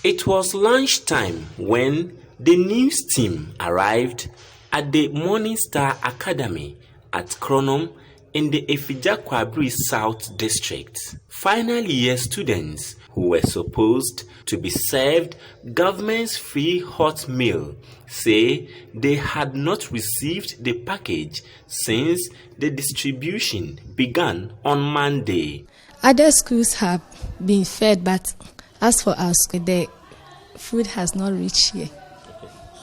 It was lunchtime when the news team arrived at the Morning Star Academy at Kronum in the Afigya Kwabre South district. Final year students who were supposed to be served government's free hot meal say they had not received the package since the distribution began on Monday. Other schools have been fed, but as for us, the food has not reached here.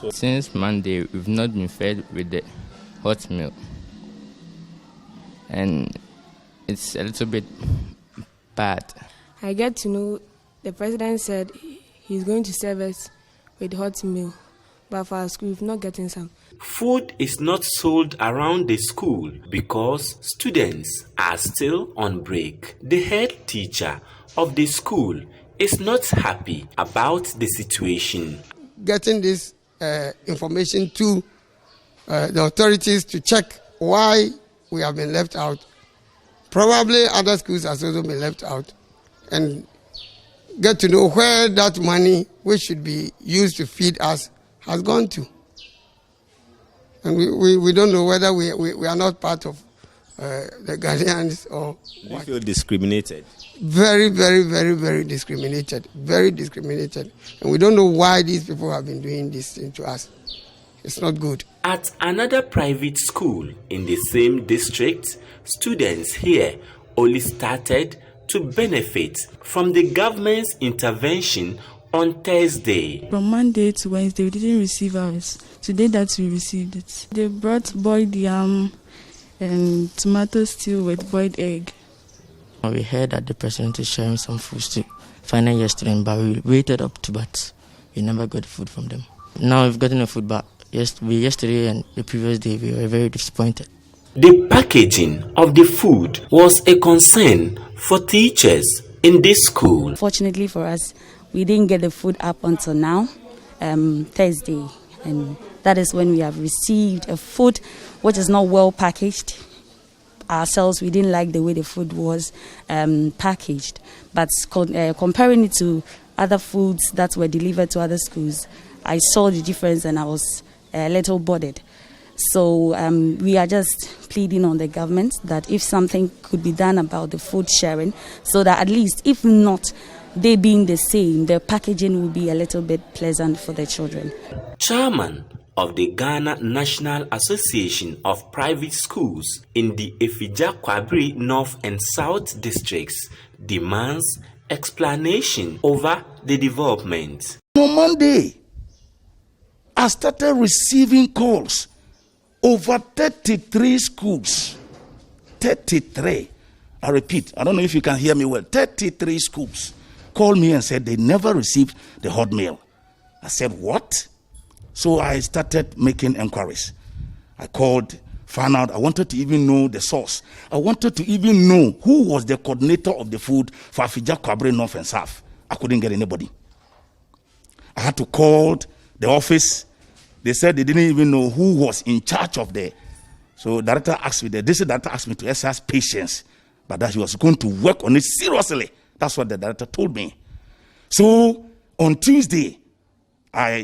Since Monday, we've not been fed with the hot meal. And it's a little bit bad. I get to know the president said he's going to serve us with hot meal, but for our school, we've not gotten some. Food is not sold around the school because students are still on break. The head teacher of the school is not happy about the situation. Getting this information to the authorities to check why we have been left out. Probably other schools have also been left out, and get to know where that money, which should be used to feed us, has gone to. And we don't know whether we are not part of the Ghanaians or Do you feel discriminated? Very, very, very, very discriminated. Very discriminated. And we don't know why these people have been doing this thing to us. It's not good. At another private school in the same district, students here only started to benefit from the government's intervention on Thursday. From Monday to Wednesday, we didn't receive ours. Today that we received it. They brought boiled yam and tomato stew with boiled egg. We heard that the president is sharing some food to final year students, but we waited up to, but we never got food from them. Now we've gotten a food, but yesterday and the previous day we were very disappointed. The packaging of the food was a concern for teachers in this school. Fortunately for us, we didn't get the food up until now, Thursday, and that is when we have received a food which is not well packaged. Ourselves, we didn't like the way the food was packaged, but comparing it to other foods that were delivered to other schools, I saw the difference and I was a little bothered. So we are just pleading on the government that if something could be done about the food sharing, so that at least, if not they being the same, the packaging will be a little bit pleasant for the children. Chairman of the Ghana National Association of Private Schools in the Afigya Kwabre North and South districts demands explanation over the development. On Monday, I started receiving calls over 33 schools. 33. I repeat, I don't know if you can hear me well. 33 schools called me and said they never received the hot meal. I said, what? So I started making inquiries. I called, found out, I wanted to even know the source. I wanted to even know who was the coordinator of the food for Afigya Kwabre North and South. I couldn't get anybody. I had to call the office. They said they didn't even know who was in charge of the. So the director asked me, the district director asked me to exercise patience, but that he was going to work on it seriously. That's what the director told me. So on Tuesday,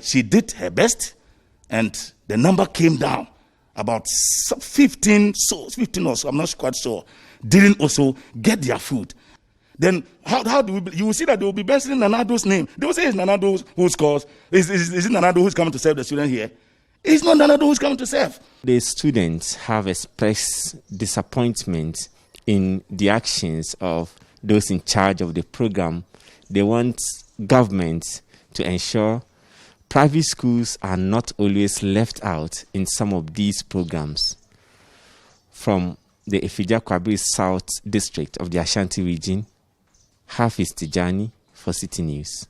she did her best, and the number came down. About 15 or so, I'm not quite sure, didn't also get their food. Then how do we? You will see that they will be mentioning Nanado's name. They will say it's Nanado who scores. Is it Nanado who's coming to serve the student here? It's not Nanado who's coming to serve. The students have expressed disappointment in the actions of those in charge of the program. They want government to ensure private schools are not always left out in some of these programs. From the Afigya Kwabre South district of the Ashanti region, Hafiz Tijani for Citi News.